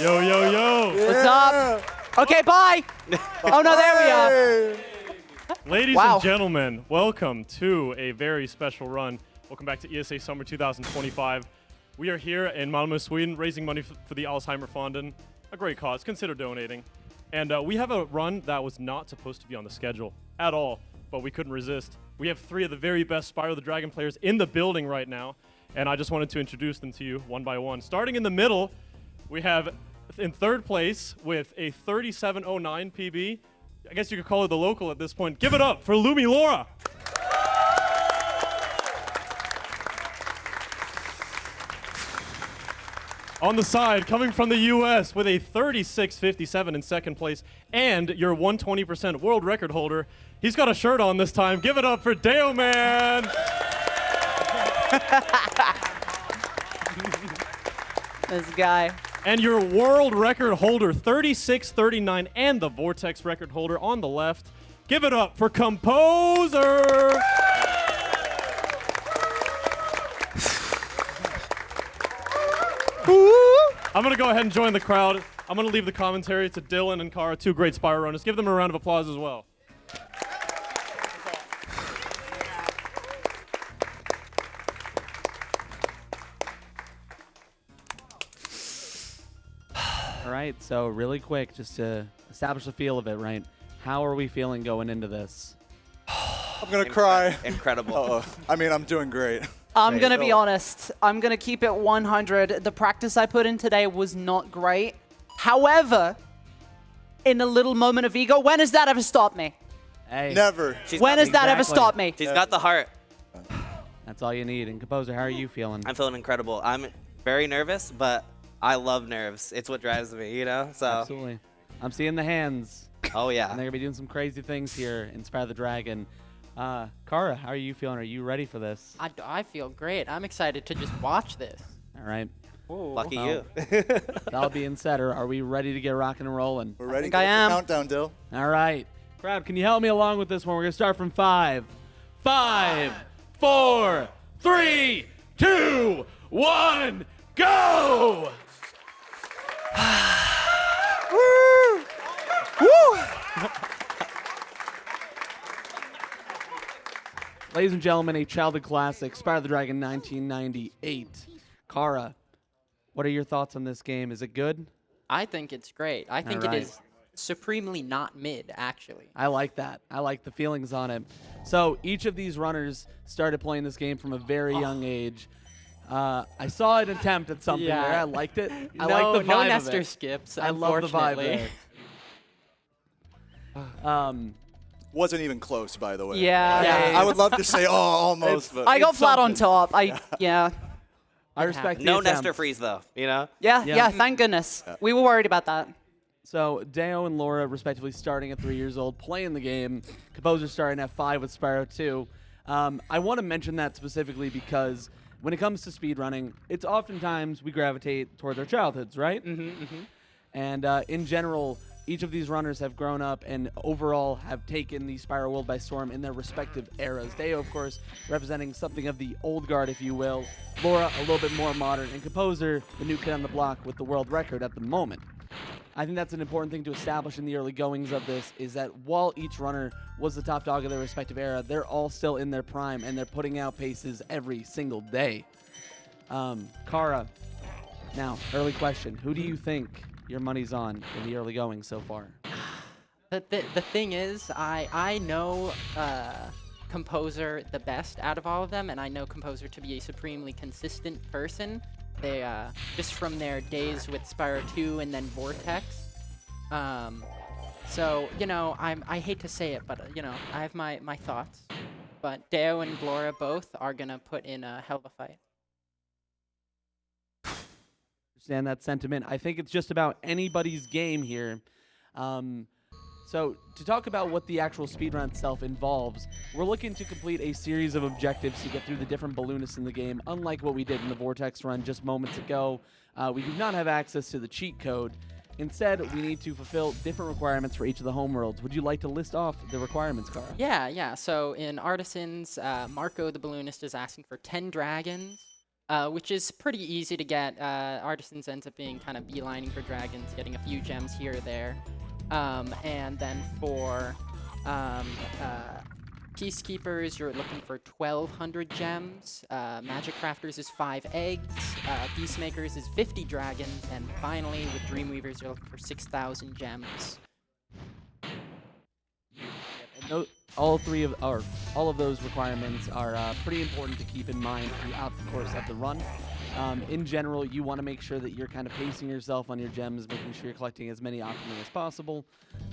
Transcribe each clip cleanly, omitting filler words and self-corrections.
Yo, yo, yo. Yeah. What's up? Okay, bye. Oh, no, there we are. Ladies and gentlemen, welcome to a very special run. Welcome back to ESA Summer 2025. We are here in Malmö, Sweden, raising money for the Alzheimerfonden, a great cause. Consider donating. And we have a run that was not supposed to be on the schedule at all, but we couldn't resist. We have 3 of the very best Spyro the Dragon players in the building right now, and I just wanted to introduce them to you one by one. Starting in the middle, we have in third place with a 3709 PB. I guess you could call her the local at this point. Give it up for lumilaura. On the side, coming from the US with a 3657 in second place and your 120% world record holder. He's got a shirt on this time. Give it up for Dayoman. This guy. And your world record holder, 3639, and the Vortex record holder on the left. Give it up for Composer. I'm going to go ahead and join the crowd. I'm going to leave the commentary to Dylan and Kara, 2 great Spyro runners. Give them a round of applause as well. All right, so really quick, just to establish the feel of it, right? How are we feeling going into this? I'm going to cry. Incredible. I mean, I'm doing great. I'm going to be honest. I'm going to keep it 100. The practice I put in today was not great. However, in a little moment of ego, when has that ever stopped me? Hey. Never. When has that ever stopped me? She's got the heart. That's all you need. And Composer, how are you feeling? I'm feeling incredible. I'm very nervous, but I love nerves. It's what drives me, you know? So. Absolutely. I'm seeing the hands. Oh, yeah. And they're going to be doing some crazy things here in Spyro the Dragon. Kara, how are you feeling? Are you ready for this? I feel great. I'm excited to just watch this. All right. Ooh. Lucky you. That'll be in setter. Are we ready to get rocking and rolling? We're ready. think I am. Countdown, Dill. All right. Crowd, can you help me along with this one? We're going to start from 5. 5, 4, 3, 2, 1, go! Woo! Woo! Ladies and gentlemen, a childhood classic, Spyro the Dragon 1998. Kara, what are your thoughts on this game? Is it good? I think it's great. I think it is supremely not mid, actually. I like that. I like the feelings on it. So each of these runners started playing this game from a very young age. I saw an attempt at something there. I liked it. I like the vibe no of Nestor it. skips, I love the vibe unfortunately. there. Wasn't even close, by the way. Yeah. I would love to say, oh, almost, but I got flat on something. top. Yeah. I respect the No attempt. Nestor freeze, though, you know? Yeah, thank goodness. We were worried about that. So Dayo and Laura, respectively, starting at 3 years old, playing the game. Composer starting at 5 with Spyro 2. I want to mention that specifically because when it comes to speedrunning, it's oftentimes we gravitate toward their childhoods, right? And in general, each of these runners have grown up and overall have taken the Spyro world by storm in their respective eras. Dayo, of course, representing something of the old guard, if you will. Laura, a little bit more modern. And Composer, the new kid on the block with the world record at the moment. I think that's an important thing to establish in the early goings of this, is that while each runner was the top dog of their respective era, they're all still in their prime, and they're putting out paces every single day. Kara, now, early question. Who do you think your money's on in the early goings so far? The thing is, I know Composer the best out of all of them, and I know Composer to be a supremely consistent person. They just from their days with Spyro 2 and then Vortex. So, you know, I hate to say it, but, you know, I have my thoughts. But Dayo and Laura both are going to put in a hell of a fight. Understand that sentiment. I think it's just about anybody's game here. So to talk about what the actual speedrun itself involves, we're looking to complete a series of objectives to get through the different balloonists in the game. Unlike what we did in the Vortex run just moments ago, we do not have access to the cheat code. Instead, we need to fulfill different requirements for each of the homeworlds. Would you like to list off the requirements, Kara? Yeah. So in Artisans, Marco the Balloonist is asking for 10 dragons, which is pretty easy to get. Artisans ends up being kind of beelining for dragons, getting a few gems here or there. And then for Peacekeepers, you're looking for 1,200 gems. Magic Crafters is 5 eggs. Peacemakers is 50 dragons. And finally, with Dreamweavers, you're looking for 6,000 gems. And all of those requirements are pretty important to keep in mind throughout the course of the run. In general, you want to make sure that you're kind of pacing yourself on your gems, making sure you're collecting as many optimally as possible,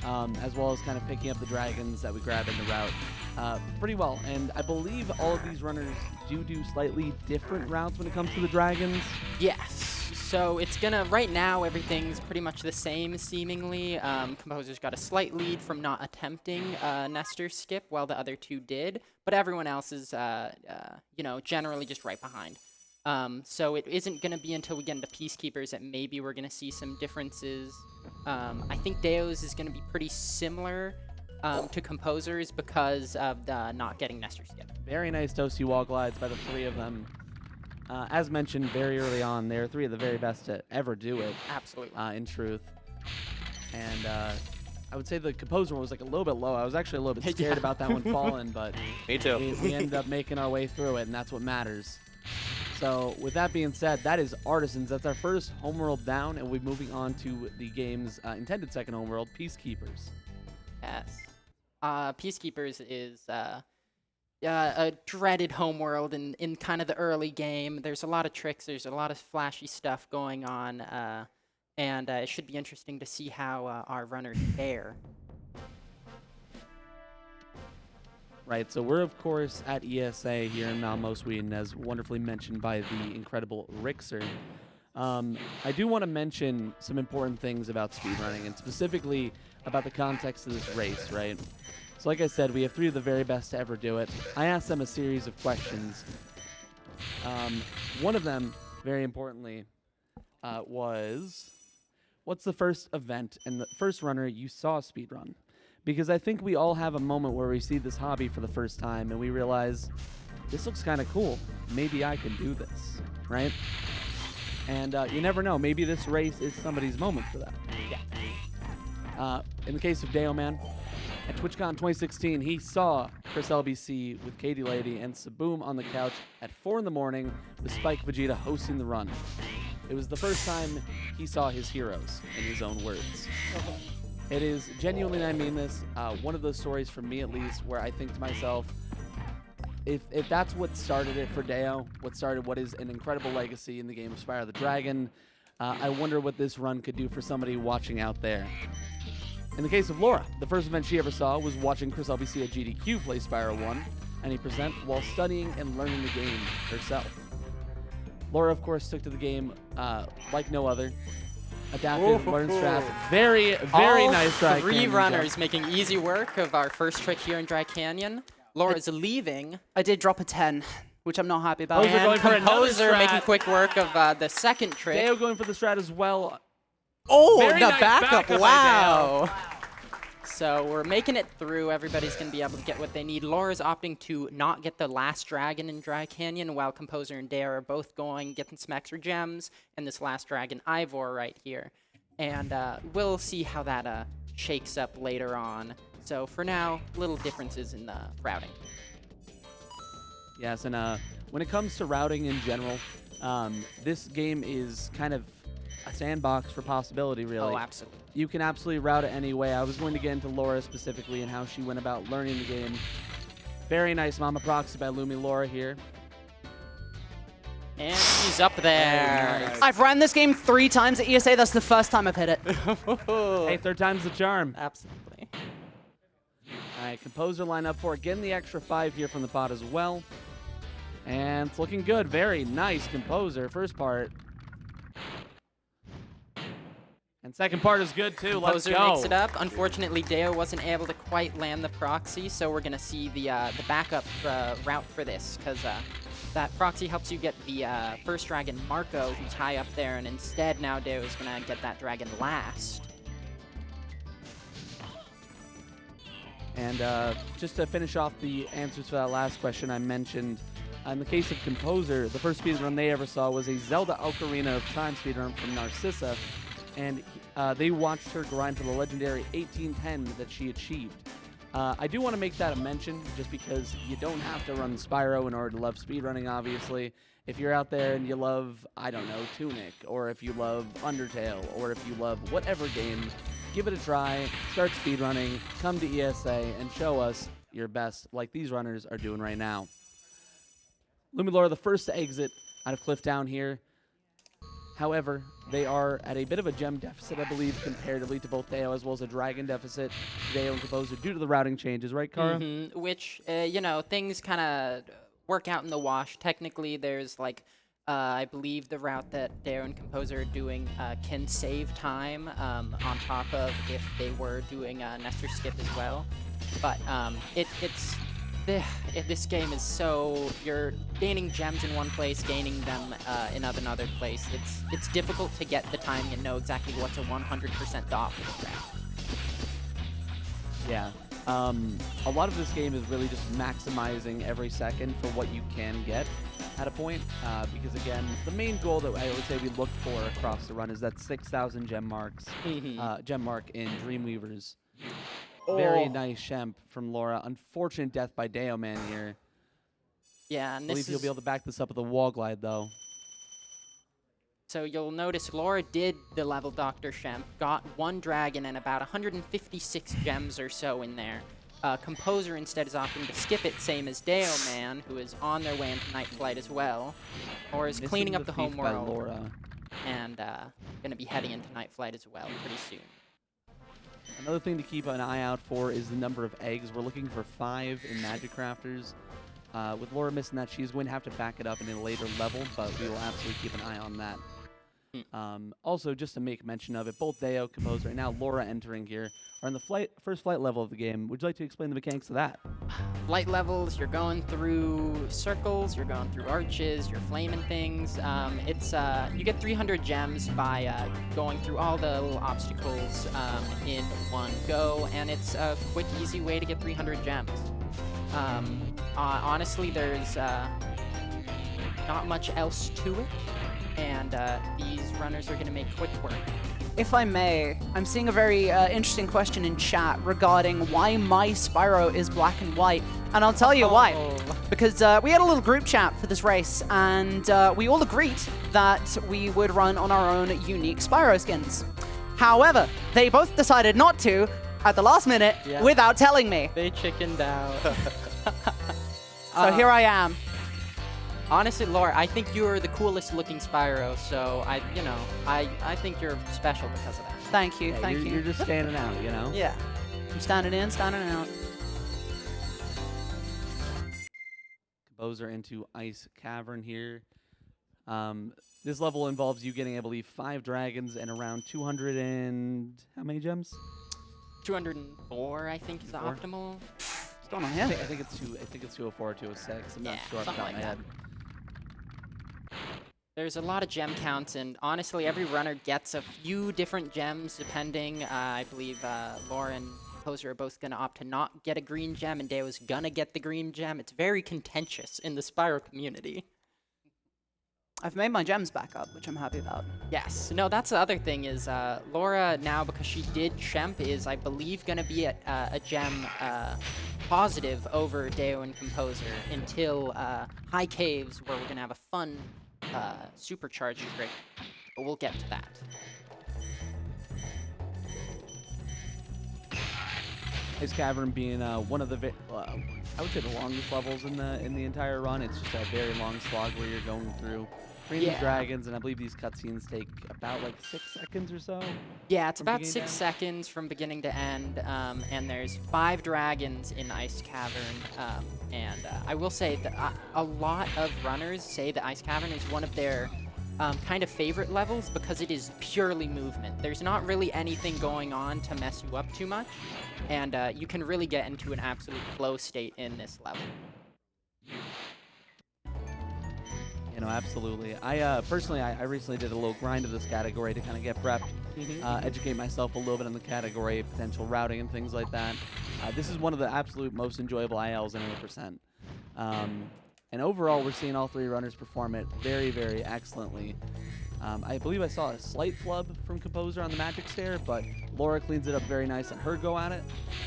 as well as kind of picking up the dragons that we grab in the route pretty well. And I believe all of these runners do slightly different routes when it comes to the dragons. Yes. So it's gonna, right now, everything's pretty much the same, seemingly. Composer's got a slight lead from not attempting Nestor skip, while the other two did. But everyone else is, generally just right behind. So it isn't going to be until we get into Peacekeepers that maybe we're going to see some differences. I think Dayo's is going to be pretty similar to Composer's because of the not getting Nestor skip. Very nice toasty wall glides by the three of them. As mentioned very early on, they're three of the very best to ever do it. Absolutely. In truth. And I would say the Composer one was like a little bit low. I was actually a little bit scared about that one falling, but Me too. we ended up making our way through it, and that's what matters. So with that being said, that is Artisans. That's our first homeworld down, and we're moving on to the game's intended second homeworld, Peacekeepers. Yes. Peacekeepers is a dreaded homeworld in kind of the early game. There's a lot of tricks. There's a lot of flashy stuff going on, and it should be interesting to see how our runners fare. Right, so we're, of course, at ESA here in Malmo, Sweden, as wonderfully mentioned by the incredible Rixer. I do want to mention some important things about speedrunning, and specifically about the context of this race, right? So like I said, we have three of the very best to ever do it. I asked them a series of questions. One of them, very importantly, was, what's the first event and the first runner you saw speedrun? Because I think we all have a moment where we see this hobby for the first time and we realize, this looks kind of cool. Maybe I can do this, right? And you never know. Maybe this race is somebody's moment for that. Yeah. In the case of Dayoman, at TwitchCon 2016, he saw Chris LBC with Katie Lady and Saboom on the couch at 4 in the morning with Spike Vegeta hosting the run. It was the first time he saw his heroes, in his own words. It is genuinely, and I mean this, one of those stories for me at least, where I think to myself, if that's what started it for Dayo, what is an incredible legacy in the game of Spyro the Dragon, I wonder what this run could do for somebody watching out there. In the case of Laura, the first event she ever saw was watching Chris LBC at GDQ play Spyro 1, and he present while studying and learning the game herself. Laura, of course, took to the game like no other. Adapted, learned strats. Very, very nice Dry Three Canyon runners jump. making easy work of our first trick here in Dry Canyon. Laura's leaving. I did drop a 10, which I'm not happy about. Those are And going for another Composer strat. making quick work of the second trick. Dayo going for the strat as well. Oh, Very the nice backup. backup by Wow. So we're making it through. Everybody's going to be able to get what they need. Laura's opting to not get the last dragon in Dry Canyon, while Composer and Dayo are both going, getting some extra gems, and this last dragon, Ivor, right here. And we'll see how that shakes up later on. So for now, little differences in the routing. Yes, and when it comes to routing in general, this game is kind of a sandbox for possibility, really. Oh, absolutely. You can absolutely route it any way. I was going to get into Laura specifically and how she went about learning the game. Very nice Mama Proxy by lumilaura here. And she's up there. Nice. I've ran this game 3 times at ESA. That's the first time I've hit it. Hey, third time's the charm. Absolutely. All right, Composer line up for it. Getting the extra 5 here from the pot as well. And it's looking good. Very nice Composer. First part. And second part is good, too. Let's Composer go. makes it up. Unfortunately, Dayo wasn't able to quite land the proxy, so we're going to see the backup route for this, because that proxy helps you get the first dragon, Marco, who's high up there, and instead now Dayo is going to get that dragon last. And just to finish off the answers for that last question, I mentioned In the case of Composer, the first speedrun they ever saw was a Zelda Ocarina of Time speedrun from Narcissa, and they watched her grind for the legendary 1810 that she achieved. I do want to make that a mention, just because you don't have to run Spyro in order to love speedrunning, obviously. If you're out there and you love, I don't know, Tunic, or if you love Undertale, or if you love whatever game, give it a try, start speedrunning, come to ESA, and show us your best, like these runners are doing right now. lumilaura, the first to exit out of Cliff Down here. However, they are at a bit of a gem deficit, I believe, comparatively to both Dayo as well as a dragon deficit. Dayo and Composer due to the routing changes, right, Kara? Which, you know, things kind of work out in the wash. Technically, there's like, I believe the route that Dayo and Composer are doing can save time on top of if they were doing a Nestor skip as well. But this game is so, you're gaining gems in one place, gaining them in another place. It's difficult to get the timing and know exactly what's a 100% off with the route. Yeah. A lot of this game is really just maximizing every second for what you can get at a point. Because again, the main goal that I would say we look for across the run is that 6,000 gem marks, gem mark in Dreamweavers. Very nice Shemp from Laura. Unfortunate death by Dayoman here. Yeah, and I believe he'll be able to back this up with a wall glide, though. So you'll notice Laura did the level Dr. Shemp, got one dragon and about 156 gems or so in there. Composer instead is opting to skip it, same as Dayoman, who is on their way into Night Flight as well, or is cleaning up the home world, Laura. and going to be heading into Night Flight as well pretty soon. Another thing to keep an eye out for is the number of eggs. We're looking for 5 in Magic Crafters. With Laura missing that, she's going to have to back it up in a later level, but we will absolutely keep an eye on that. Also, just to make mention of it, both Dayo, Composer, and now Laura entering here are in the first flight level of the game. Would you like to explain the mechanics of that? Flight levels, you're going through circles, you're going through arches, you're flaming things. You get 300 gems by going through all the little obstacles in one go, and it's a quick, easy way to get 300 gems. Honestly, there's not much else to it, and these runners are going to make quick work. If I may, I'm seeing a very interesting question in chat regarding why my Spyro is black and white, and I'll tell you why. Because we had a little group chat for this race, and we all agreed that we would run on our own unique Spyro skins. However, they both decided not to at the last minute without telling me. They chickened out. So here I am. Honestly, Laura, I think you're the coolest looking Spyro, so I think you're special because of that. Thank you, Yeah, thank you're you. just standing out, you know? Yeah. I'm standing in, standing out. Composer into Ice Cavern here. This level involves you getting, I believe, 5 dragons and around 200 and... how many gems? 204, I think, is the optimal. What's going on here? I think it's 204 or 206. I'm not sure off the top of my head. There's a lot of gem counts, and honestly, every runner gets a few different gems depending. I believe Laura and Composer are both going to opt to not get a green gem, and Dayo's going to get the green gem. It's very contentious in the Spyro community. I've made my gems back up, which I'm happy about. Yes. No, that's the other thing is Laura now, because she did Shemp, is, I believe, going to be a gem positive over Dayo and Composer until High Caves, where we're going to have a fun supercharged trick. But we'll get to that. Ice Cavern being one of the, I would say the longest levels in the entire run. It's just a very long slog where you're going through random dragons, and I believe these cutscenes take about like 6 seconds or so. Yeah, it's about 6 seconds from beginning to end, and there's 5 dragons in Ice Cavern, and I will say that a lot of runners say that Ice Cavern is one of their kind of favorite levels because it is purely movement. There's not really anything going on to mess you up too much, and you can really get into an absolute flow state in this level. You know, absolutely. I personally, I recently did a little grind of this category to kind of get prepped, educate myself a little bit on the category, potential routing and things like that. This is one of the absolute most enjoyable ILs in 100%. And overall, we're seeing all three runners perform it very, very excellently. I believe I saw a slight flub from Composer on the magic stair, but Laura cleans it up very nice on her go at it.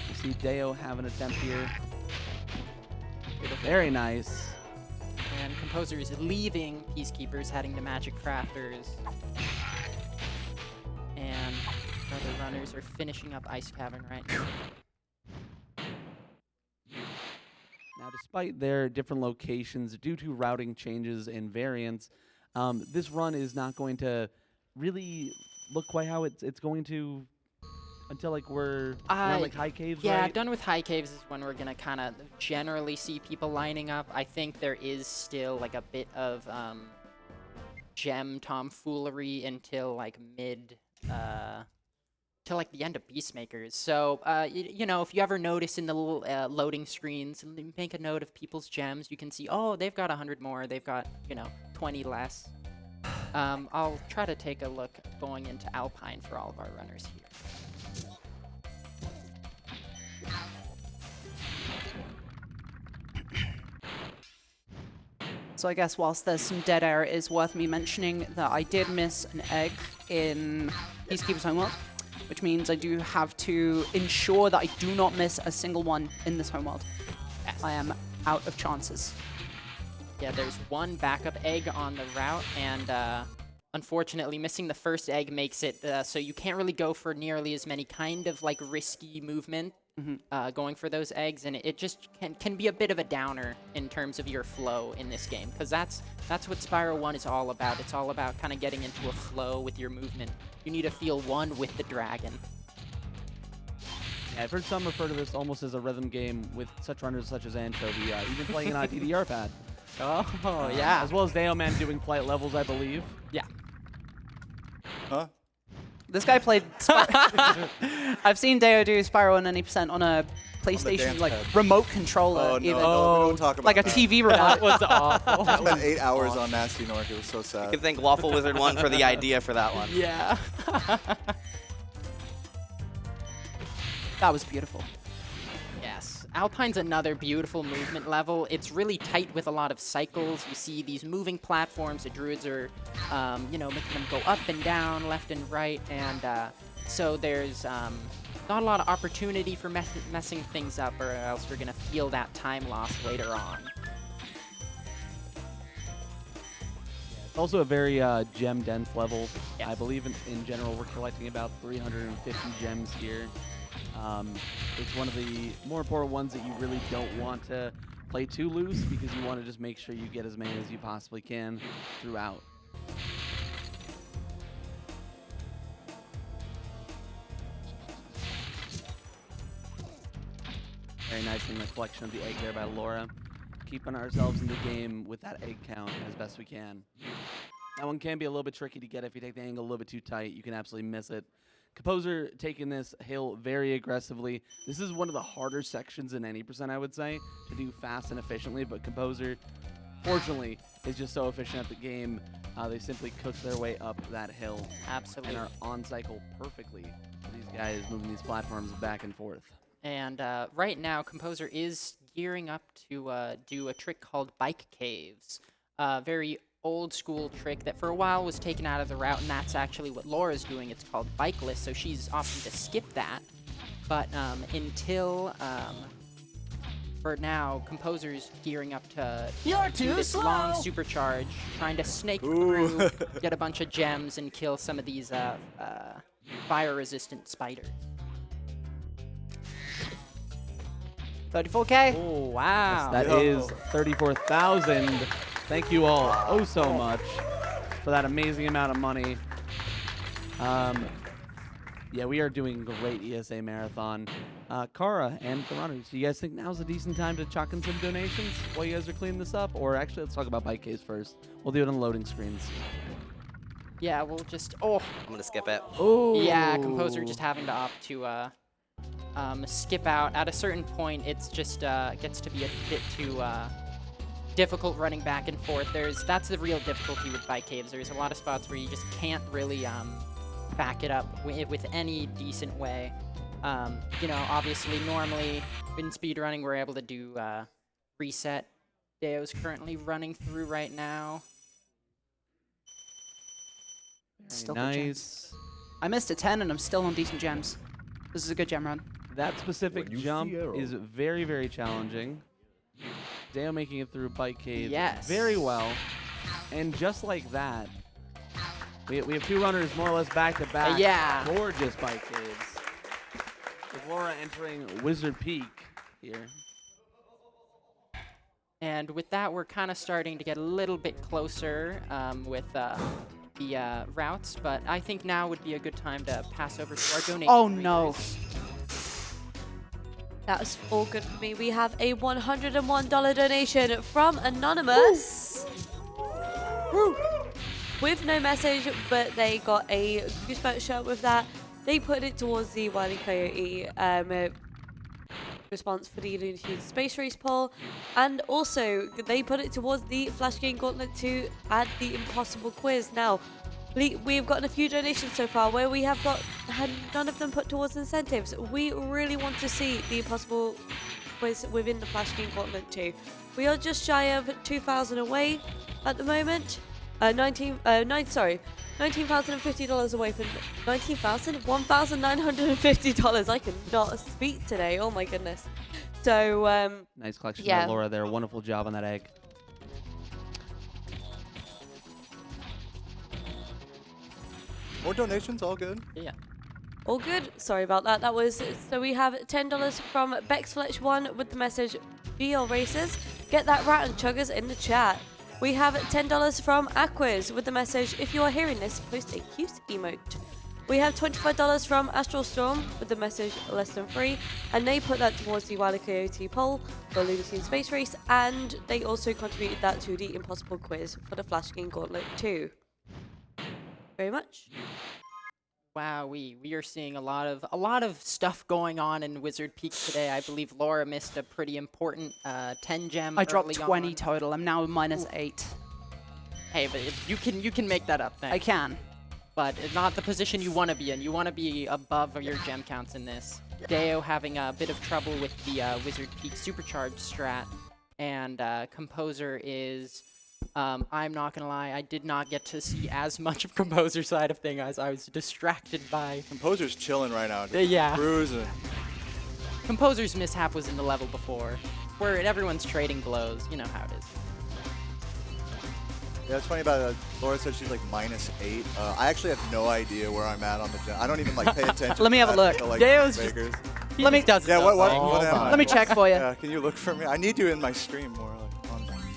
You see Dayo have an attempt here. Very nice. And Composer is leaving Peacekeepers, heading to Magic Crafters. And other runners are finishing up Ice Cavern right now. Now, despite their different locations, due to routing changes and variants, this run is not going to really look quite how it's going to until like we're around like High Caves, yeah, right? done with High Caves is when we're gonna kind of generally see people lining up. I think there is still like a bit of gem tomfoolery until like till like the end of Peacemakers. So, you know, if you ever notice in the little loading screens, make a note of people's gems. You can see, oh, they've got 100 more. They've got, you know, 20 less. I'll try to take a look going into Alpine for all of our runners here. So I guess whilst there's some dead air, it is worth me mentioning that I did miss an egg in Peacekeepers Homeworld, which means I do have to ensure that I do not miss a single one in this homeworld. I am out of chances. Yeah, there's one backup egg on the route, and unfortunately, missing the first egg makes it so you can't really go for nearly as many kind of like risky movement going for those eggs, and it just can be a bit of a downer in terms of your flow in this game, because that's what Spyro 1 is all about. It's all about kind of getting into a flow with your movement. You need to feel one with the dragon. Yeah, I've heard some refer to this almost as a rhythm game with such runners such as Anchovy, even playing it on a DDR pad. Oh, yeah. As well as Dayoman doing flight levels, I believe. Yeah. Huh? This guy played Spyro. I've seen Dayo do Spyro on 90% on a PlayStation dance like pad. remote controller, Oh, no, even no, we don't talk about like a that. TV remote. That was awful. I spent 8 hours on Gnasty Gnorc. It was so You sad. can thank Waffle Wizard 1 for the idea for that one. Yeah. That was beautiful. Yes. Alpine's another beautiful movement level. It's really tight with a lot of cycles. You see these moving platforms. The druids are, you know, making them go up and down, left and right, and so there's not a lot of opportunity for messing things up, or else you're gonna feel that time loss later on. It's also a very gem dense level. Yes. I believe in general we're collecting about 350 gems here. It's one of the more important ones that you really don't want to play too loose, because you want to just make sure you get as many as you possibly can throughout. Very nice in the collection of the egg there by Laura. Keeping ourselves in the game with that egg count as best we can. That one can be a little bit tricky to get if you take the angle a little bit too tight. You can absolutely miss it. Composer taking this hill very aggressively. This is one of the harder sections in any percent, I would say, to do fast and efficiently, but Composer, fortunately, is just so efficient at the game. They simply cook their way up that hill Absolutely. and are on cycle perfectly. These guys moving these platforms back and forth. And right now, Composer is gearing up to do a trick called Bike Caves. Very old school trick that for a while was taken out of the route, and that's actually what Laura's doing. It's called Bikeless, so she's opting to skip that. But until, for now, Composer's gearing up to do this long supercharge, trying to snake through, get a bunch of gems, and kill some of these fire-resistant spiders. 34K. Oh, wow. That is 34,000. Thank you all oh so much for that amazing amount of money. Yeah, we are doing great ESA Marathon. Kara and the runners, do you guys think now's a decent time to chuck in some donations while you guys are cleaning this up? Or actually, let's talk about bike caves first. We'll do it on loading screens. Yeah, we'll just... Oh, I'm gonna skip it. Oh, yeah, Composer just having to opt to skip out. At a certain point, it's just gets to be a bit too difficult running back and forth. That's the real difficulty with bike caves. There's a lot of spots where you just can't really back it up with any decent way. You know, obviously, normally in speedrunning, we're able to do reset Dayo's currently running through right now. Still good gems. Nice. I missed a 10 and I'm still on decent gems. This is a good gem run. That specific jump is very, very challenging. Dayo making it through Bike Cave Yes. very well. And just like that, we have 2 runners more or less back to back. Yeah. Gorgeous Bike Caves. With Laura entering Wizard Peak here. And with that, we're kind of starting to get a little bit closer with the routes, but I think now would be a good time to pass over to our donation. Oh no. readers. That was all good for me. We have a $101 donation from Anonymous. Woo. With no message, but they got a Goosebumps shirt with that. They put it towards the Wily Coyote response for the Looney Tunes Space Race poll, and also they put it towards the Flash Game Gauntlet to add the Impossible Quiz. Now, we've gotten a few donations so far where we have had none of them put towards incentives. We really want to see the Impossible Quiz within the Flash Game Gauntlet too. We are just shy of 2,000 away at the moment. $19,050 away from $1,950. I cannot speak today. Oh my goodness. So Nice collection yeah. by Laura there. Wonderful job on that egg. More donations, all good. Yeah. all good. Sorry about that. That was so we have $10 from BexFletch1 with the message "Be your racers." Get that rat and chuggers in the chat. We have $10 from Aquas with the message, "If you are hearing this, post a cute emote." We have $25 from Astral Storm with the message "less than free," and they put that towards the Wile E. Coyote poll for Looney Tunes Space Race, and they also contributed that to the Impossible Quiz for the Flash Game Gauntlet too. Very much. Wow, we are seeing a lot of stuff going on in Wizard Peak today. I believe Laura missed a pretty important 10 gem. I dropped early 20 on. total. I'm now minus 8. Hey, but you can make that up. I Thanks. can. But it's not the position you want to be in. You want to be above your gem counts in this. Dayo having a bit of trouble with the Wizard Peak Supercharged strat, and Composer is. I'm not gonna lie, I did not get to see as much of Composer's side of things as I was distracted by. Composer's chilling right now. Just Yeah. cruising. Composer's mishap was in the level before, where everyone's trading blows. You know how it is. Yeah, it's funny about it. Laura said she's like -8. I actually have no idea where I'm at on the gym. I don't even like pay attention. Let me have a look. To, like, Dayo's just- makers. He Let me- just does Yeah, stuff what all am the I? time. Let me check for you. Yeah, can you look for me? I need you in my stream more.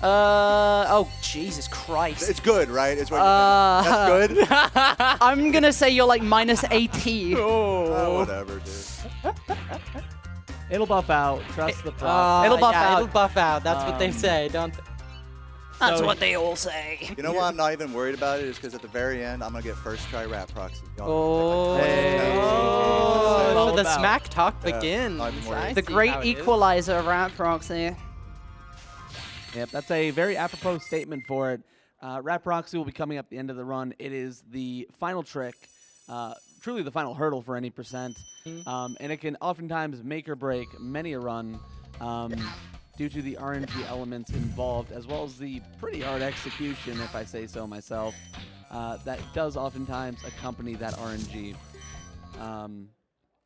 Like, Oh, Jesus Christ. it's good, right? It's what you think. That's good. I'm gonna say you're like minus 80. Whatever, dude. It'll buff out. Trust the process. It'll buff yeah, out. It'll buff out. That's what they say, don't they? That's So- what they all say. You know why I'm not even worried about it is because at the very end, I'm gonna get first try rat proxy. Oh. Hey. Oh, All so the about. smack talk Yeah, begins. I'm worried. I The see great how it is. equalizer of Rat Proxy. Yep, that's a very apropos statement for it. Rat Proxy will be coming up at the end of the run. It is the final trick, truly the final hurdle for any percent. And it can oftentimes make or break many a run due to the RNG elements involved, as well as the pretty hard execution, if I say so myself, that does oftentimes accompany that RNG.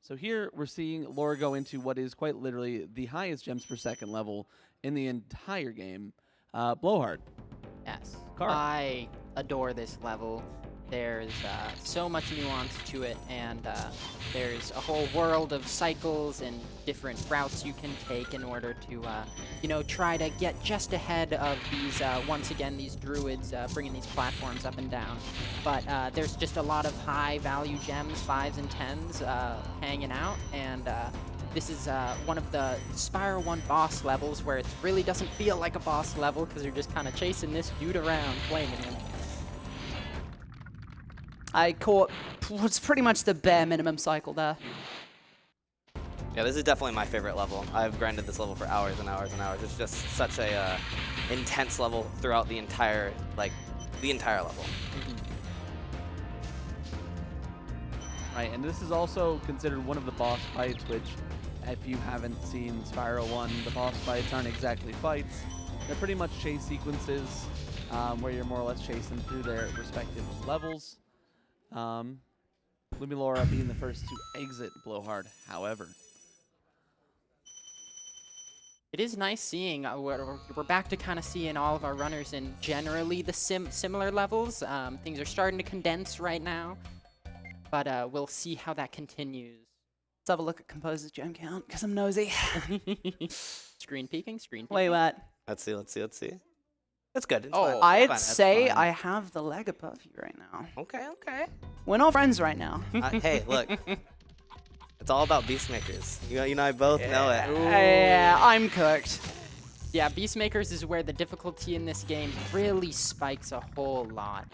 So here we're seeing Laura go into what is quite literally the highest gems per second level in the entire game, Blowhard. Yes. Car. I adore this level. There's so much nuance to it, and there's a whole world of cycles and different routes you can take in order to, try to get just ahead of these, once again, these druids bringing these platforms up and down. But there's just a lot of high-value gems, 5s and 10s, hanging out, and this is one of the Spyro 1 boss levels where it really doesn't feel like a boss level because you're just kind of chasing this dude around, flaming him. I caught what's pretty much the bare minimum cycle there. Yeah, this is definitely my favorite level. I've grinded this level for hours and hours and hours. It's just such a intense level throughout the entire level. Right, and this is also considered one of the boss fights, which, if you haven't seen Spyro 1, the boss fights aren't exactly fights. They're pretty much chase sequences where you're more or less chasing through their respective levels. Lumilaura being the first to exit Blowhard, however. It is nice seeing, we're back to kind of seeing all of our runners in generally the similar levels. Things are starting to condense right now, but we'll see how that continues. Let's have a look at Composer's gem count, because I'm nosy. Screen peeking, screen peeking. Wait, what? Let's see. That's good. It's Oh, fine. I'd That's say fine. I have the leg above you right now. Okay. We're not friends right now. Hey, look. It's all about Beastmakers. You and I both know it. Yeah, I'm cooked. Yeah, Beastmakers is where the difficulty in this game really spikes a whole lot.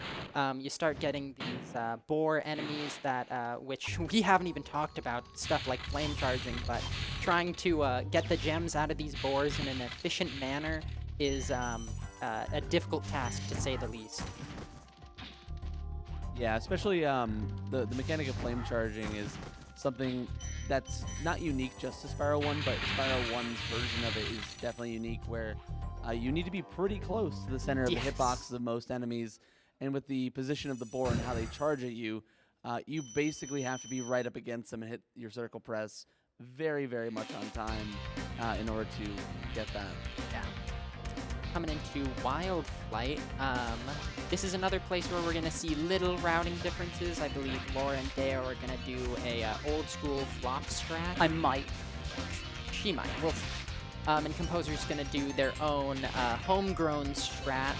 You start getting these boar enemies that, which we haven't even talked about, stuff like flame charging, but trying to get the gems out of these boars in an efficient manner is a difficult task, to say the least. Yeah, especially the mechanic of flame charging is something that's not unique just to Spyro 1, but Spyro 1's version of it is definitely unique, where you need to be pretty close to the center of the hitboxes of most enemies, and with the position of the boar and how they charge at you, you basically have to be right up against them and hit your circle press very, very much on time in order to get that. Yeah. Coming into Wild Flight, this is another place where we're going to see little routing differences. I believe Laura and Deo are going to do a old school flop strat. I might. She might. We'll see. And Composer's going to do their own homegrown strat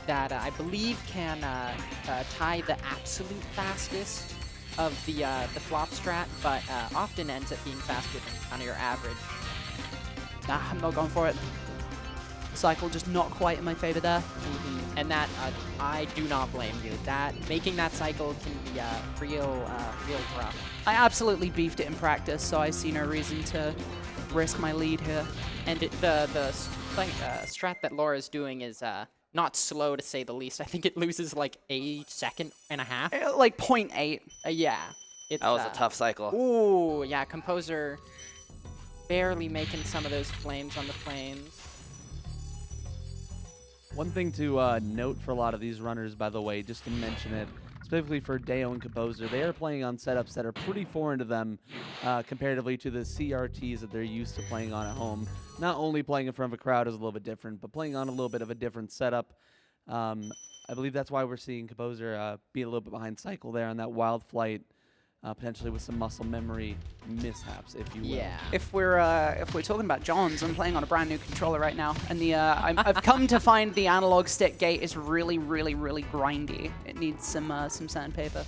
that I believe can tie the absolute fastest of the flop strat, but often ends up being faster than kind of your average. Nah, I'm not going for it. Cycle just not quite in my favor there. And that, I do not blame you. That making that cycle can be real rough. I absolutely beefed it in practice, so I see no reason to risk my lead here. And the strat that Laura's doing is not slow, to say the least. I think it loses like a second and a half. Like 0.8. Yeah. It's, That was a tough cycle. Ooh, yeah, Composer barely making some of those flames on the planes. One thing to note for a lot of these runners, by the way, just to mention it, specifically for Deo and Composer, they are playing on setups that are pretty foreign to them comparatively to the CRTs that they're used to playing on at home. Not only playing in front of a crowd is a little bit different, but playing on a little bit of a different setup. I believe that's why we're seeing Composer be a little bit behind cycle there on that Wild Flight, potentially with some muscle memory mishaps, if you will. Yeah. If we're talking about Johns, I'm playing on a brand new controller right now, and the I've come to find the analog stick gate is really, really, really grindy. It needs some sandpaper.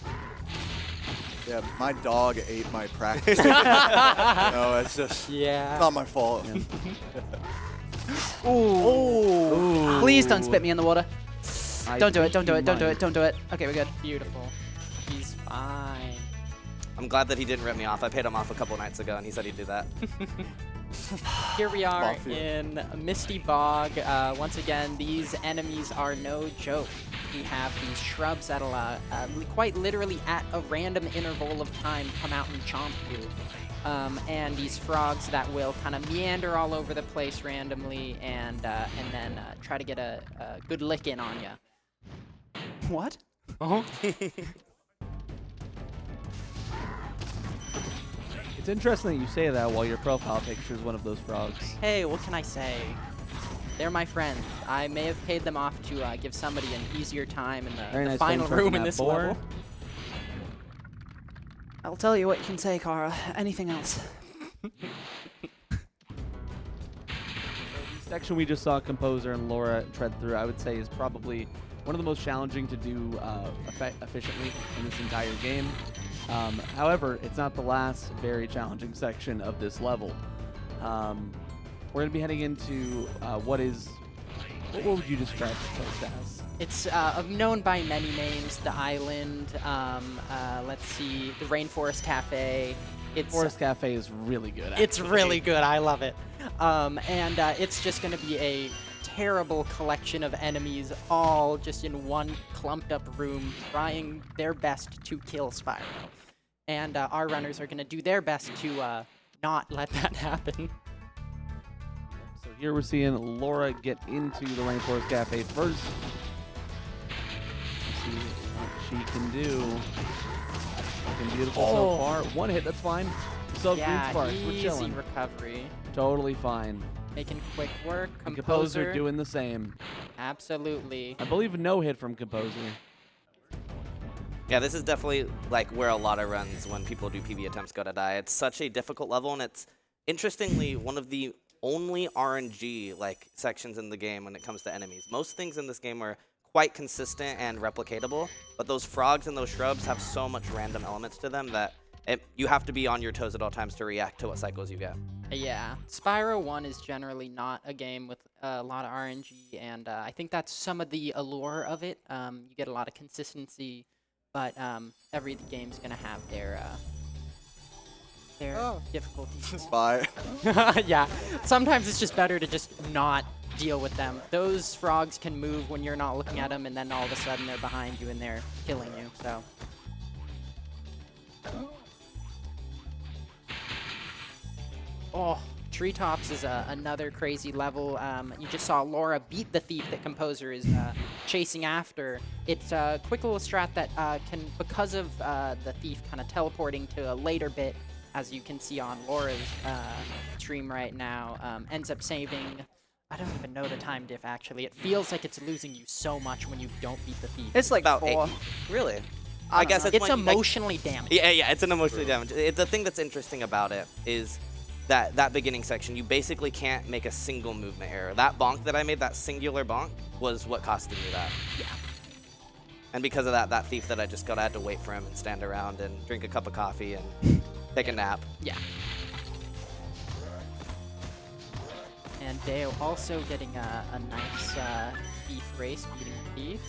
Yeah, my dog ate my practice. No, it's just Yeah. not my fault. Ooh. Please don't spit me in the water. Don't do it, don't do it, don't do it, Mind. don't do it. Okay, we're good. Beautiful. He's fine. I'm glad that he didn't rip me off. I paid him off a couple nights ago, and he said he'd do that. Here we are Mafia. in Misty Bog. Once again, these enemies are no joke. We have these shrubs that'll quite literally at a random interval of time come out and chomp you. And these frogs that will kind of meander all over the place randomly and then try to get a good lick in on you. What? It's interesting that you say that while your profile picture is one of those frogs. Hey, what can I say? They're my friends. I may have paid them off to give somebody an easier time in Very the nice final flame charge room on in that this boar. level. I'll tell you what you can say, Kara. Anything else? The section we just saw Composer and Laura tread through, I would say, is probably one of the most challenging to do efficiently in this entire game. However, it's not the last very challenging section of this level. We're going to be heading into what would you describe this place as? It's known by many names. The island, let's see, the Rainforest Cafe. Forest Cafe is really good. It's actually. really good. I love it. And it's just going to be a terrible collection of enemies, all just in one clumped up room, trying their best to kill Spyro. And our runners are going to do their best to not let that happen. So here we're seeing Laura get into the Rainforest Cafe first. Let's see what she can do. Looking beautiful so far. One hit, that's fine. So green sparks, we're easy chilling. recovery. Totally fine. Making quick work. And Composer. doing the same. Absolutely. I believe no hit from Composer. Yeah, this is definitely like where a lot of runs when people do PB attempts go to die. It's such a difficult level, and it's interestingly one of the only RNG like sections in the game when it comes to enemies. Most things in this game are quite consistent and replicatable, but those frogs and those shrubs have so much random elements to them that you have to be on your toes at all times to react to what cycles you get. Yeah, Spyro 1 is generally not a game with a lot of RNG, and I think that's some of the allure of it. You get a lot of consistency, but every game's gonna have their difficulties. Spy. Yeah, sometimes it's just better to just not deal with them. Those frogs can move when you're not looking at them, and then all of a sudden they're behind you and they're killing you, so. Oh, Treetops is another crazy level. You just saw Laura beat the thief that Composer is chasing after. It's a quick little strat that can, because of the thief kind of teleporting to a later bit, as you can see on Laura's stream right now, ends up saving, I don't even know the time diff actually. It feels like it's losing you so much when you don't beat the thief. It's like About 4. 8. Really? I guess know. it's It's when, like- emotionally damaged. Yeah, it's an emotionally damaged. The thing that's interesting about it is that beginning section, you basically can't make a single movement error. That bonk that I made, that singular bonk, was what costed me that. Yeah. And because of that thief that I just got, I had to wait for him and stand around and drink a cup of coffee and take a nap. Yeah. And Dayo also getting a nice thief race, beating the thief.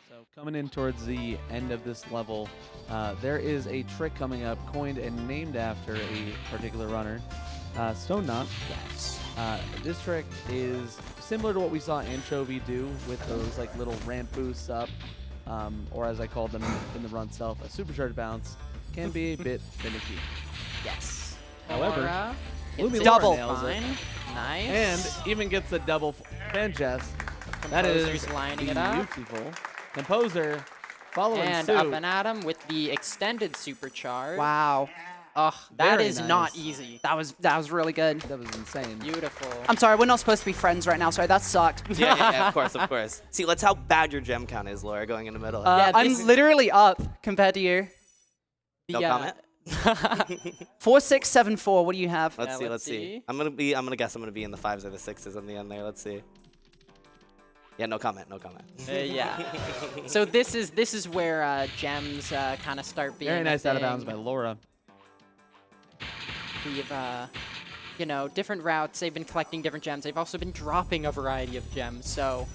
So coming in towards the end of this level, there is a trick coming up coined and named after a particular runner, Stone Knot. Yes. This trick is similar to what we saw Anchovy do with those like little ramp boosts up, or as I called them in the run itself, a supercharged bounce. Can be a bit finicky. Yes. However, Laura Lumilaura hits it Double. nails it. fine. Nice. And even gets a double fan chest. That Composer's is lining it up. beautiful. Composer following And suit. up and at him with the extended supercharge. Wow. Ugh, that Very is not nice. easy. That was really good. That was insane. Beautiful. I'm sorry, we're not supposed to be friends right now. Sorry, that sucked. Yeah, of course. See, that's how bad your gem count is, Laura, going in the middle. Yeah, I'm this- literally up compared to you. No The, comment? 4674. What do you have? Let's let's see. see. I'm gonna guess I'm gonna be in the 5s or the 6s in the end there. Let's see. Yeah, no comment. Yeah. So this is where gems kind of start being Very nice a out of bounds thing. by Laura. We've, you know, different routes. They've been collecting different gems. They've also been dropping a variety of gems. So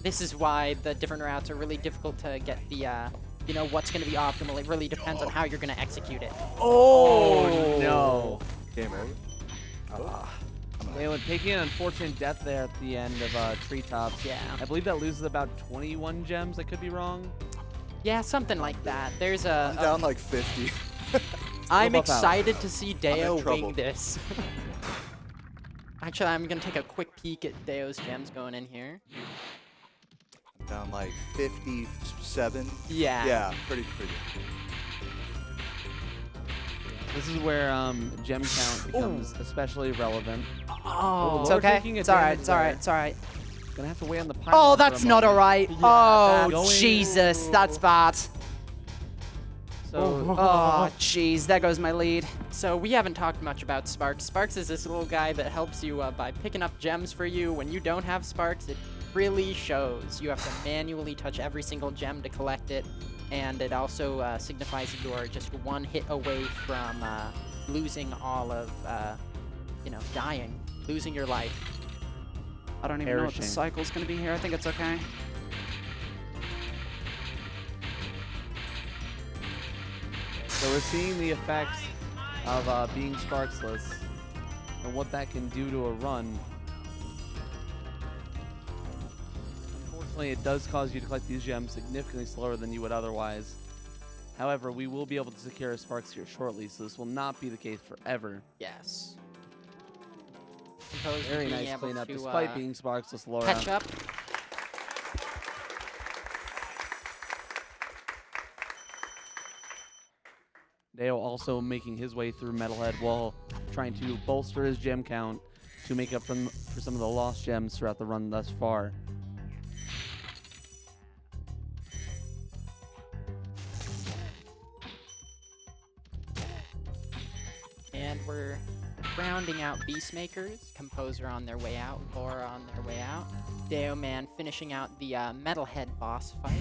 this is why the different routes are really difficult to get the, you know, what's going to be optimal. It really depends on how you're going to execute it. Oh, no. Game over. They were taking an unfortunate death there at the end of Treetops. Yeah. I believe that loses about 21 gems. I could be wrong. Yeah, something like that. There's I'm down like 50. I'm buff out. excited to see Dayo trouble. wing this. Actually, I'm going to take a quick peek at Dayo's gems going in here. Down like 57. Yeah. Yeah, pretty good. This is where gem count becomes especially relevant. Oh, It's Laura okay. taking It's all right. advantage It's all right. there. It's all right. Gonna have to wait on the pylon Oh, for a that's not all moment. right. Yeah, Oh, that's- Jesus. That's bad. So Oh, jeez. There goes my lead. So we haven't talked much about Sparks. Sparks is this little guy that helps you by picking up gems for you. When you don't have Sparks, it really shows. You have to manually touch every single gem to collect it, and it also signifies that you are just one hit away from losing all of, you know, dying, losing your life. I don't even know what the Perishing. cycle's going to be here. I think it's okay. So we're seeing the effects of being Sparksless and what that can do to a run. Unfortunately, it does cause you to collect these gems significantly slower than you would otherwise. However, we will be able to secure sparks here shortly, so this will not be the case forever. Yes. Composer Very being nice able cleanup, to, despite being sparkless, Laura. catch up. Dayo also making his way through Metalhead while trying to bolster his gem count to make up for some of the lost gems throughout the run thus far. And we're rounding out Beastmakers. Composer on their way out. Laura on their way out. Dayoman finishing out the Metalhead boss fight.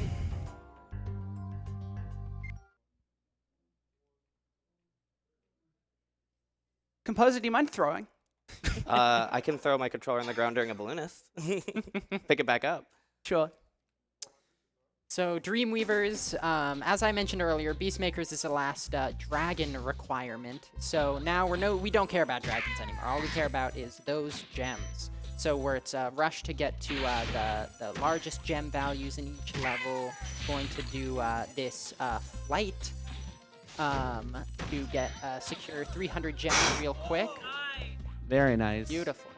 Composer, do you mind throwing? I can throw my controller on the ground during a balloonist. Pick it back up. Sure. So Dreamweavers, as I mentioned earlier, Beastmakers is the last dragon requirement. So now we don't care about dragons anymore. All we care about is those gems. So where it's a rush to get to the largest gem values in each level, going to do this flight to get secure 300 gems real quick. Very nice. Beautiful.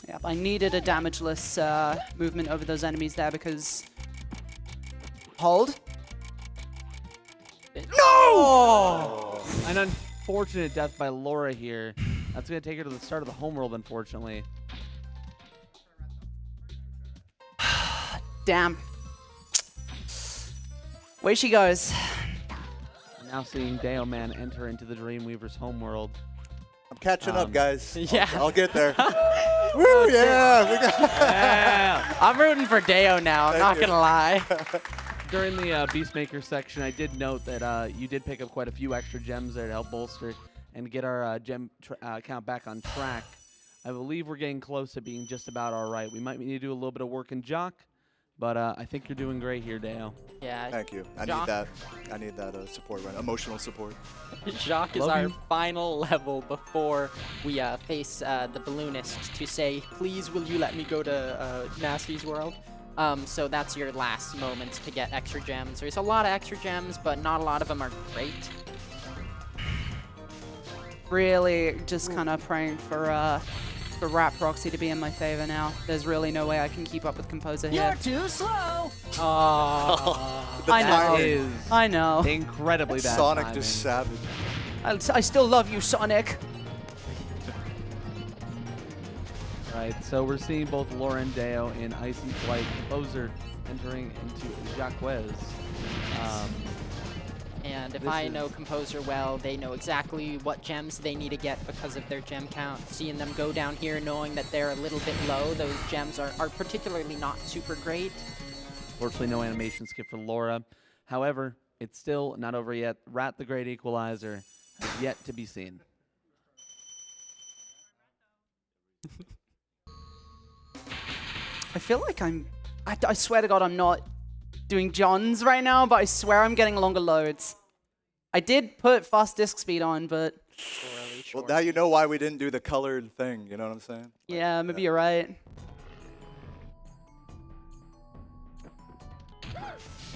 Yep, I needed a damageless movement over those enemies there because... Hold. No! An unfortunate death by Laura here. That's going to take her to the start of the homeworld, unfortunately. Damn. Way she goes. Now seeing Dayoman enter into the Dreamweaver's homeworld. I'm catching up, guys. Yeah. I'll get there. Woo, yeah. We got Yeah. I'm rooting for Dayo now, I'm Thank not you. gonna lie. During the Beastmaker section, I did note that you did pick up quite a few extra gems there to help bolster and get our gem count back on track. I believe we're getting close to being just about all right. We might need to do a little bit of work in Jacques, but I think you're doing great here, Dayo. Yeah, Thank you. I Jacques. need that. I need that support, right? Emotional support. Jacques is Love our you. final level before we face the balloonist to say, please will you let me go to Gnasty's world? So that's your last moments to get extra gems. There's a lot of extra gems, but not a lot of them are great. Really just kind of praying for Rat Proxy to be in my favor now. There's really no way I can keep up with Composer here. too slow. The I know. timing. Is I know. incredibly bad Sonic timing. just savage. I still love you, Sonic. Right, so we're seeing both Laura and Dayo in Icy Flight. Composer entering into Jacques. And if This I is- know Composer well, they know exactly what gems they need to get because of their gem count. Seeing them go down here knowing that they're a little bit low, those gems are particularly not super great. Fortunately, no animation skip for Laura. However, it's still not over yet. Rat the Great Equalizer has yet to be seen. I feel like I swear to God I'm not doing Johns right now, but I swear I'm getting longer loads. I did put fast disk speed on, but Really Well, short. now you know why we didn't do the colored thing. You know what I'm saying? yeah, maybe you're right.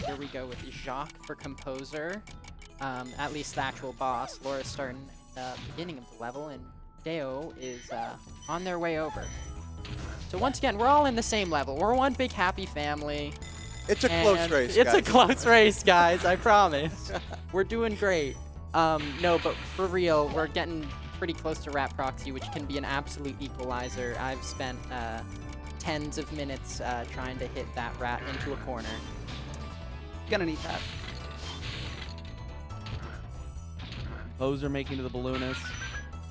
Here we go with Jacques for Composer. At least the actual boss. Laura's starting at the beginning of the level, and Dayo is on their way over. So once again, we're all in the same level. We're one big happy family. It's a close and race, It's a guys. close race, guys. I promise. We're doing great. No, but for real, we're getting pretty close to Rat Proxy, which can be an absolute equalizer. I've spent tens of minutes trying to hit that rat into a corner. Gonna need that. Composer making to the Balloonist.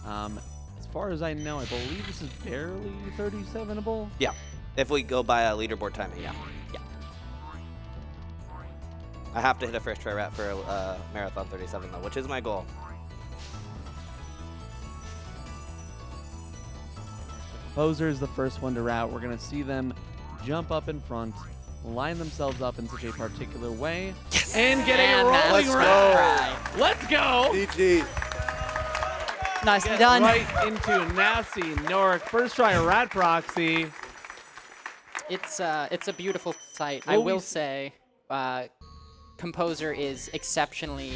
As far as I know, I believe this is barely 37able. Yeah. If we go by a leaderboard timing, yeah. Yeah. I have to hit a first try rat for Marathon 37 though, which is my goal. Composer is the first one to route. We're going to see them jump up in front, line themselves up in such a particular way, and get a And that's rolling Let's round. go. Let's go! GG. Nicely Get done. right into Gnasty Gnorc. First try Rat Proxy. It's a beautiful sight. I Will we will s- say, Composer is exceptionally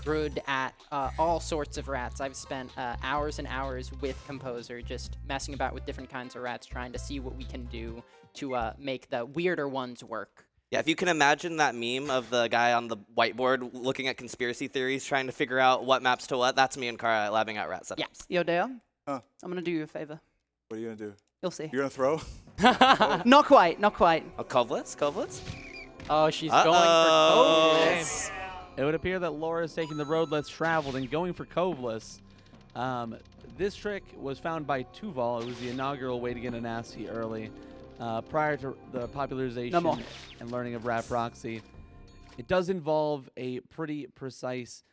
good at all sorts of rats. I've spent hours and hours with Composer just messing about with different kinds of rats, trying to see what we can do to make the weirder ones work. Yeah, if you can imagine that meme of the guy on the whiteboard looking at conspiracy theories, trying to figure out what maps to what, that's me and Kara labbing out rat setups. Yeah. Yo, Dale, Huh. I'm going to do you a favor. What are you gonna do? You'll see. You're gonna throw? Not quite, not quite. Oh, Kovlitz? Oh, she's Uh-oh. going for Kovlitz. It would appear that Laura is taking the road less traveled and going for Kovlitz. This trick was found by Tuval. It was the inaugural way to get a Gnasty early, prior to the popularization and learning of Rat Proxy. It does involve a pretty precise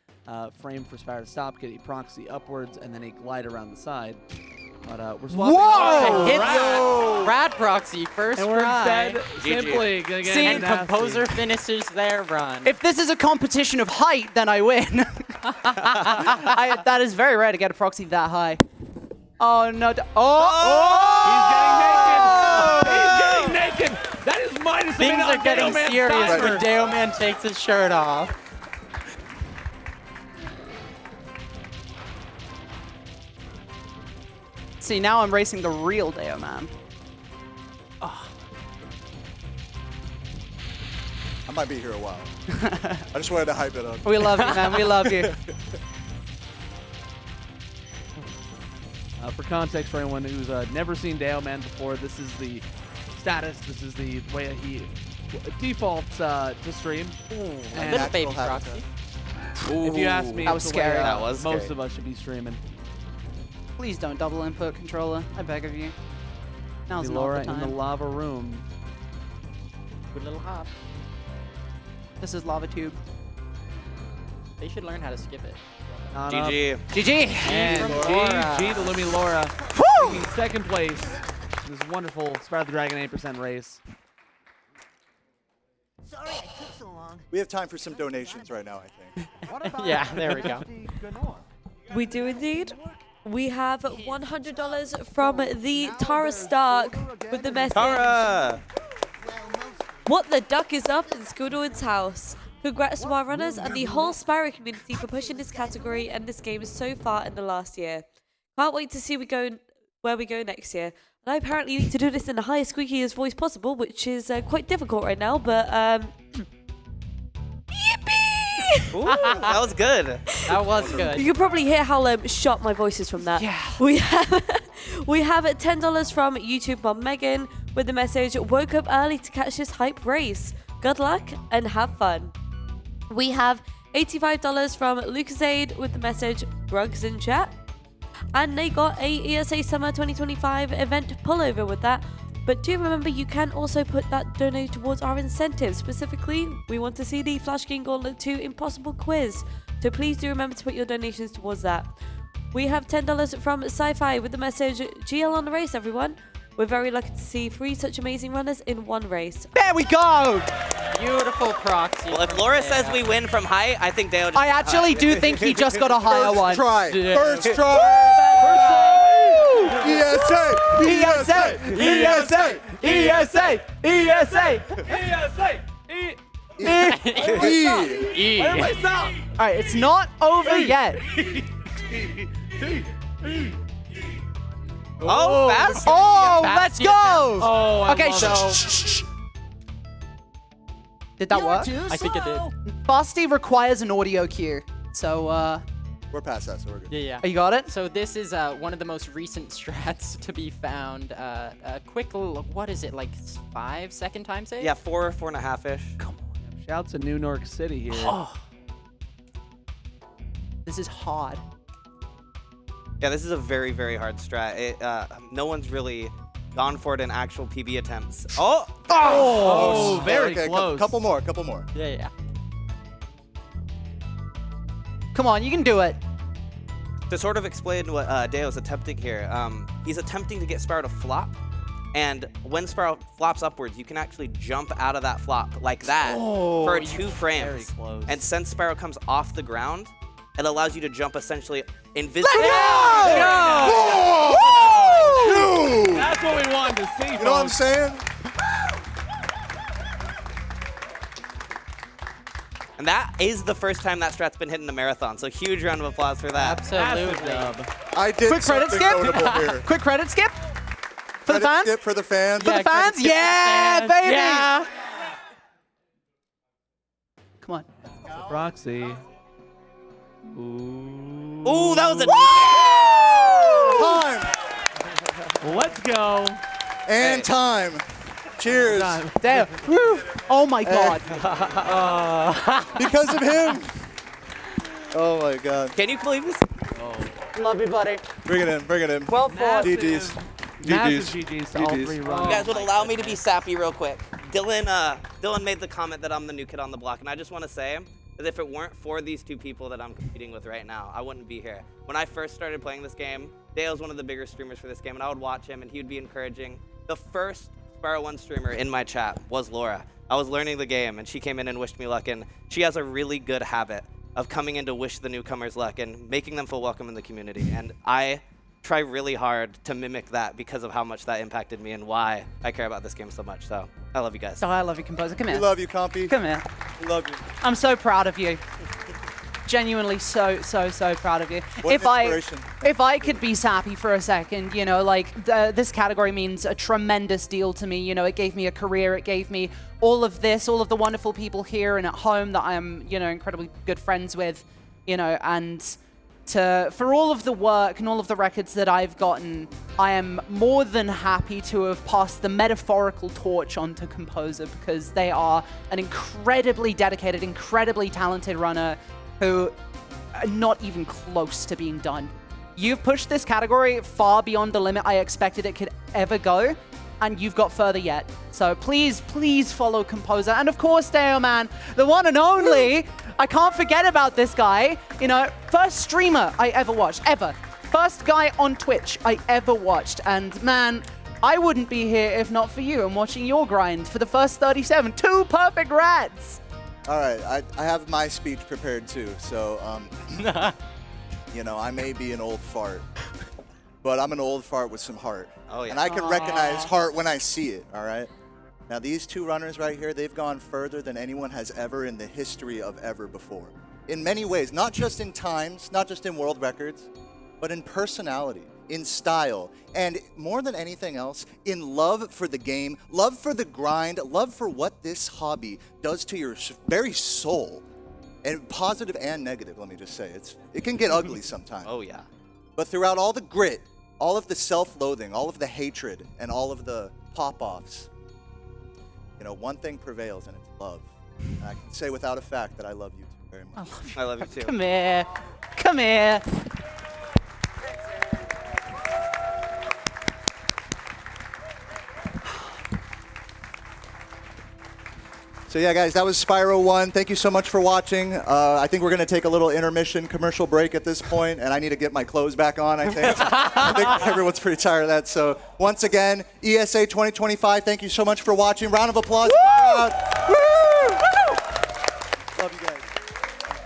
frame for Spyro to stop, get a proxy upwards, and then a glide around the side. But we're swapping. Whoa! Hits Rat Proxy first And we're try. instead simply gonna get See, a And Gnasty. Composer finishes their run. If this is a competition of height, then I win. That is very rare to get a proxy that high. Oh, no. He's getting naked! He's getting naked! That is minus a Things minute are on getting Dayoman's serious timer. when Dayoman takes his shirt off. See, now I'm racing the real Dayoman. I might be here a while. I just wanted to hype it up. We love you, man. We love you. For context, for anyone who's never seen Dayoman before, this is the status. This is the way he defaults to stream. And Little baby habitat. Proxy. if you ask me, That was it's the way, scary. That was most scary. of us should be streaming. Please don't double input, controller. I beg of you. Now's not Laura the in the time. lava room. Good little hop. This is Lava Tube. They should learn how to skip it. Not up. GG. GG! And Laura. GG to lumilaura, Woo! taking second place in this wonderful Spyro the Dragon 8% race. Sorry I took so long. We have time for some donations right now, I think. Yeah, there we go. We do indeed. We have $100 from the Tara Stark with the message. Kara! What the duck is up in Scoodlewood's house? Congrats to our runners and the whole Spyro community for pushing this category and this game so far in the last year. Can't wait to see where we go next year. And I apparently need to do this in the highest squeakiest voice possible, which is quite difficult right now, but yippee! Ooh, that was good. That was good. You can probably hear how shot my voice is from that. Yeah. We have $10 from YouTube mom Megan with the message, woke up early to catch this hype race. Good luck and have fun. We have $85 from Lucasade with the message, drugs in chat. And they got a ESA Summer 2025 event pullover with that. But do remember, you can also put that donate towards our incentives. Specifically, we want to see the Flash King Gauntlet 2 Impossible Quiz. So please do remember to put your donations towards that. We have $10 from Sci-Fi with the message, GL on the race, everyone. We're very lucky to see 3 such amazing runners in one race. There we go! Beautiful proxy. Well, if Laura says we win from height, I think Dale just... I actually do think he just got a higher one. First try. Yeah. First try. ESA. ESA! ESA! ESA! ESA! Everybody stop! Alright, it's not over yet. Oh, fast? Oh, Yeah, let's fast go! Oh, I Okay, love shh. Did that work? I think it did. Fasty requires an audio cue. So, We're past that, so we're good. Yeah. you got it? So this is one of the most recent strats to be found. A quick little, what is it, like 5-second time save? Yeah, 4.5-ish. Shouts to New York City here. Oh. This is hard. Yeah, this is a very, very hard strat. No one's really gone for it in actual PB attempts. Oh! Oh, very okay, close. Couple more. Yeah. Come on, you can do it. To sort of explain what Dayo's attempting here, he's attempting to get Spyro to flop, and when Spyro flops upwards, you can actually jump out of that flop like that for 2 frames. Very close. And since Spyro comes off the ground, it allows you to jump essentially invisible. Dude! That's what we wanted to see, You know what I'm folks. saying? And that is the first time that strat's been hit in a marathon. So huge round of applause for that. Absolutely. I did Quick credit something skip. notable here. Quick credit skip. For the Credit fans. skip for the fans. For the credit fans. skip for the Yeah, fans. baby. Yeah. Come on. Proxy. Ooh. Ooh, that was a Time. Let's go. And time. Cheers. Damn. Woo. Oh my God. Because of him. Oh my God. Can you believe this? Love you, buddy. Bring it in. Bring it in. Well fought. GG's. Massive GG's. GG's to all GG's. three You runs. guys would allow me to be sappy real quick. Dylan made the comment that I'm the new kid on the block, and I just want to say that if it weren't for these two people that I'm competing with right now, I wouldn't be here. When I first started playing this game, Dale's one of the bigger streamers for this game, and I would watch him, and he would be encouraging. The first Spyro 1 streamer in my chat was Laura. I was learning the game, and she came in and wished me luck, and she has a really good habit of coming in to wish the newcomers luck and making them feel welcome in the community, and I try really hard to mimic that because of how much that impacted me and why I care about this game so much. So I love you guys. Oh, I love you, Composer. Come We here. love you, Compy. Come here. We love you. I'm so proud of you. Genuinely so proud of you. What an inspiration. If I could be sappy for a second, you know, like this category means a tremendous deal to me. You know, it gave me a career. It gave me all of this, all of the wonderful people here and at home that I'm, you know, incredibly good friends with, you know, and for all of the work and all of the records that I've gotten, I am more than happy to have passed the metaphorical torch on to Composer because they are an incredibly dedicated, incredibly talented runner who are not even close to being done. You've pushed this category far beyond the limit I expected it could ever go, and you've got further yet. So please, please follow Composer. And of course, Dayoman, the one and only. I can't forget about this guy. You know, first streamer I ever watched, ever. First guy on Twitch I ever watched. And man, I wouldn't be here if not for you and watching your grind for the first 37. 2 perfect rats. All right, I have my speech prepared too. So, you know, I may be an old fart, but I'm an old fart with some heart. Oh, yeah. And I can recognize heart when I see it, all right? Now, these two runners right here, they've gone further than anyone has ever in the history of ever before. In many ways, not just in times, not just in world records, but in personality, in style, and more than anything else, in love for the game, love for the grind, love for what this hobby does to your very soul. And positive and negative, let me just say. It can get ugly sometimes. Oh, yeah. But throughout all the grit, all of the self-loathing, all of the hatred, and all of the pop-offs, you know, one thing prevails, and it's love. And I can say without a fact that I love you two very much. I love you too. Come here. Come here. So yeah, guys, that was Spyro 1. Thank you so much for watching. I think we're going to take a little intermission commercial break at this point, and I need to get my clothes back on, I think. I think everyone's pretty tired of that. So once again, ESA 2025, thank you so much for watching. Round of applause. Woo!